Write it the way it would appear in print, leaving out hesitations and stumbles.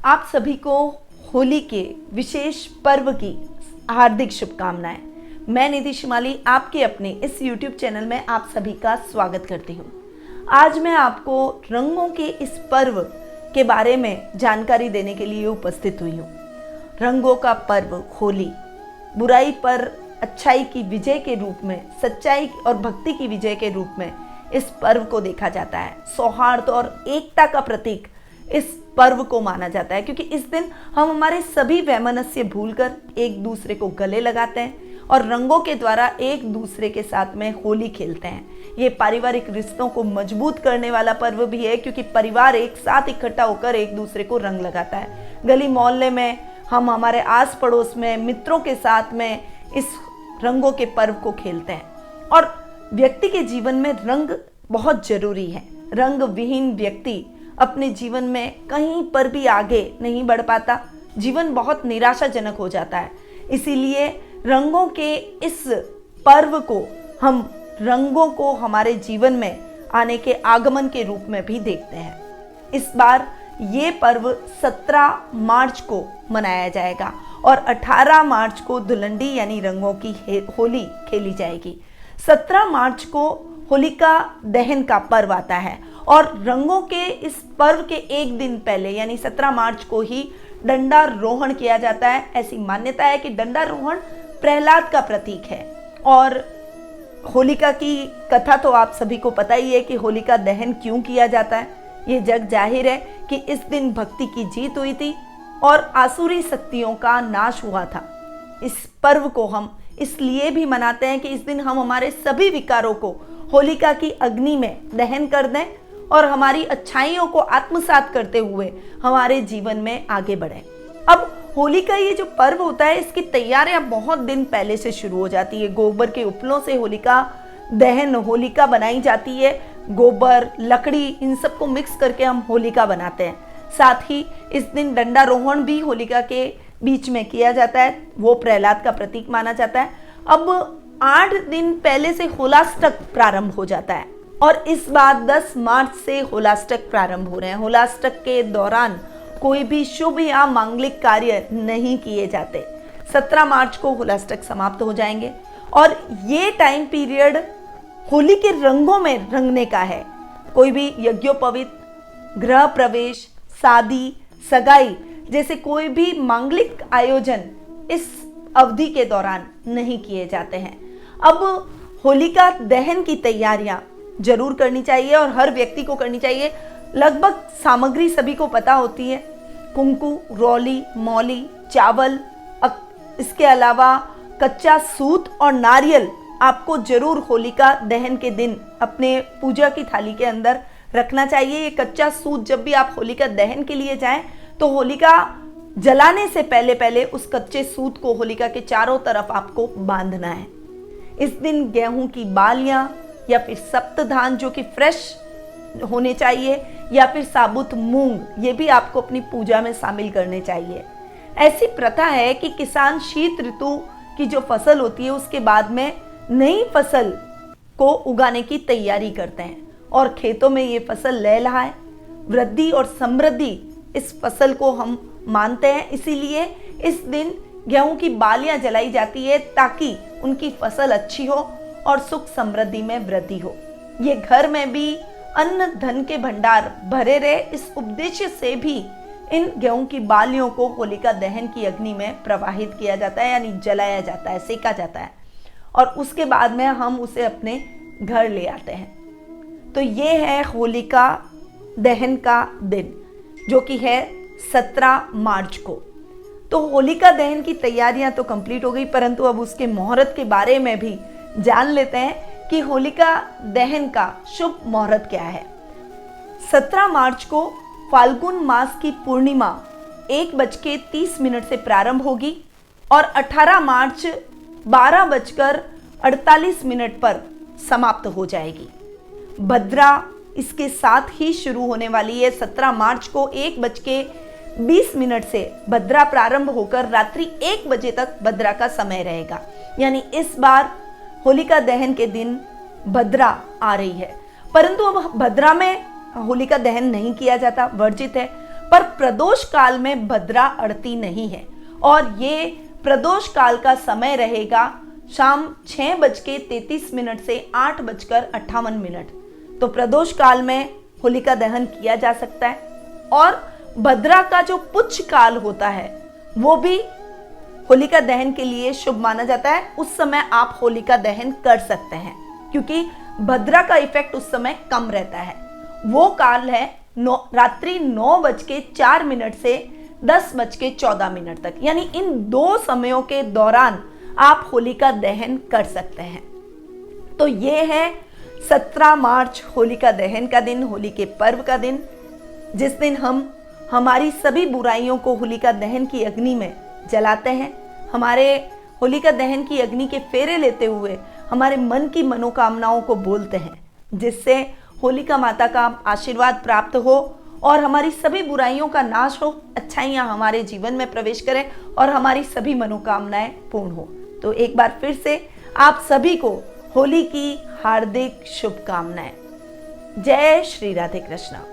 आप सभी को होली के विशेष पर्व की हार्दिक शुभकामनाएं। मैं निधि शिमाली आपके अपने इस YouTube चैनल में आप सभी का स्वागत करती हूं। आज मैं आपको रंगों के इस पर्व के बारे में जानकारी देने के लिए उपस्थित हुई हूं। रंगों का पर्व होली बुराई पर अच्छाई की विजय के रूप में, सच्चाई और भक्ति की विजय के रूप में इस पर्व को देखा जाता है। सौहार्द और एकता का प्रतीक इस पर्व को माना जाता है, क्योंकि इस दिन हम हमारे सभी वैमनस्य भूलकर एक दूसरे को गले लगाते हैं और रंगों के द्वारा एक दूसरे के साथ में होली खेलते हैं। ये पारिवारिक रिश्तों को मजबूत करने वाला पर्व भी है, क्योंकि परिवार एक साथ इकट्ठा होकर एक दूसरे को रंग लगाता है। गली मोहल्ले में हम हमारे आस पड़ोस में मित्रों के साथ में इस रंगों के पर्व को खेलते हैं। और व्यक्ति के जीवन में रंग बहुत जरूरी है। रंग विहीन व्यक्ति अपने जीवन में कहीं पर भी आगे नहीं बढ़ पाता। जीवन बहुत निराशाजनक हो जाता है। इसीलिए रंगों के इस पर्व को हम रंगों को हमारे जीवन में आने के आगमन के रूप में भी देखते हैं। इस बार ये पर्व 17 मार्च को मनाया जाएगा और 18 मार्च को धुलंडी यानी रंगों की होली खेली जाएगी। 17 मार्च को होलिका दहन का पर्व आता है और रंगों के इस पर्व के एक दिन पहले यानी 17 मार्च को ही डंडारोहण किया जाता है। ऐसी मान्यता है कि डंडारोहण प्रहलाद का प्रतीक है। और होलिका की कथा तो आप सभी को पता ही है कि होलिका दहन क्यों किया जाता है। ये जग जाहिर है कि इस दिन भक्ति की जीत हुई थी और आसुरी शक्तियों का नाश हुआ था। इस पर्व को हम इसलिए भी मनाते हैं कि इस दिन हम हमारे सभी विकारों को होलिका की अग्नि में दहन कर दें और हमारी अच्छाइयों को आत्मसात करते हुए हमारे जीवन में आगे बढ़ें। अब होली का ये जो पर्व होता है, इसकी तैयारियां बहुत दिन पहले से शुरू हो जाती है। गोबर के उपलों से होलिका दहन होलिका बनाई जाती है। गोबर, लकड़ी, इन सबको मिक्स करके हम होलिका बनाते हैं। साथ ही इस दिन डंडारोहण भी होलिका के बीच में किया जाता है। वो प्रहलाद का प्रतीक माना जाता है। अब 8 दिन पहले से होलाष्टक प्रारंभ हो जाता है और इस बार 10 मार्च से होलाष्टक प्रारंभ हो रहे हैं। होलाष्टक के दौरान कोई भी शुभ या मांगलिक कार्य नहीं किए जाते। 17 मार्च को होलाष्टक समाप्त हो जाएंगे और ये टाइम पीरियड होली के रंगों में रंगने का है। कोई भी यज्ञोपवीत, गृह प्रवेश, शादी, सगाई जैसे कोई भी मांगलिक आयोजन इस अवधि के दौरान नहीं किए जाते हैं। अब होलिका दहन की तैयारियां जरूर करनी चाहिए और हर व्यक्ति को करनी चाहिए। लगभग सामग्री सभी को पता होती है। कुंकू, रौली, मौली, चावल, इसके अलावा कच्चा सूत और नारियल आपको जरूर होलिका दहन के दिन अपने पूजा की थाली के अंदर रखना चाहिए। ये कच्चा सूत जब भी आप होलिका दहन के लिए जाएं तो होलिका जलाने से पहले पहले उस कच्चे सूत को होलिका के चारों तरफ आपको बांधना है। इस दिन गेहूं की बालियां या फिर सप्तधान जो कि फ्रेश होने चाहिए या फिर साबुत मूंग, ये भी आपको अपनी पूजा में शामिल करने चाहिए। ऐसी प्रथा है कि किसान शीत ऋतु की जो फसल होती है उसके बाद में नई फसल को उगाने की तैयारी करते हैं और खेतों में ये फसल लहलहाए, वृद्धि और समृद्धि इस फसल को हम मानते हैं। इसीलिए इस दिन गेहूं की बालियां जलाई जाती है ताकि उनकी फसल अच्छी हो और सुख समृद्धि में वृद्धि हो। ये घर में भी अन्न धन के भंडार भरे रहे, इस उद्देश्य से भी इन गेहूं की बालियों को होलिका दहन की अग्नि में प्रवाहित किया जाता है, यानी जलाया जाता है, सेका जाता है और उसके बाद में हम उसे अपने घर ले आते हैं। तो ये है होलिका दहन का दिन जो कि है 17 मार्च को। तो होलिका दहन की तैयारियां तो कंप्लीट हो गई, परंतु अब उसके मुहूर्त के बारे में भी जान लेते हैं कि होलिका दहन का शुभ मुहूर्त क्या है। 17 मार्च को फाल्गुन मास की पूर्णिमा 1:30 से प्रारंभ होगी और 18 मार्च 12:48 पर समाप्त हो जाएगी। भद्रा इसके साथ ही शुरू होने वाली है। 17 मार्च को 1:20 से भद्रा प्रारंभ होकर रात्रि 1 बजे तक भद्रा का समय रहेगा। यानी इस बार होलिका दहन के दिन भद्रा आ रही है, परंतु अब भद्रा में होलिका दहन नहीं किया जाता, वर्जित है। पर प्रदोष काल में भद्रा अड़ती नहीं है और ये प्रदोष काल का समय रहेगा शाम 6:33 से 8:58। तो प्रदोष काल में होलिका दहन किया जा सकता है और भद्रा का जो पुच्छ काल होता है वो भी होलिका दहन के लिए शुभ माना जाता है। उस समय आप होलिका दहन कर सकते हैं क्योंकि भद्रा का इफेक्ट उस समय कम रहता है। वो काल है रात्रि 9:04 से 10:14 तक, यानी इन 2 समयों के दौरान आप होलिका दहन कर सकते हैं। तो ये है 17 मार्च होलिका दहन का दिन, होली के पर्व का दिन, जिस दिन हम हमारी सभी बुराइयों को होलिका दहन की अग्नि में जलाते हैं। हमारे होलिका दहन की अग्नि के फेरे लेते हुए हमारे मन की मनोकामनाओं को बोलते हैं, जिससे होलिका माता का आशीर्वाद प्राप्त हो और हमारी सभी बुराइयों का नाश हो, अच्छाइयाँ हमारे जीवन में प्रवेश करें और हमारी सभी मनोकामनाएं पूर्ण हो। तो एक बार फिर से आप सभी को होली की हार्दिक शुभकामनाएं। जय श्री राधे कृष्णा।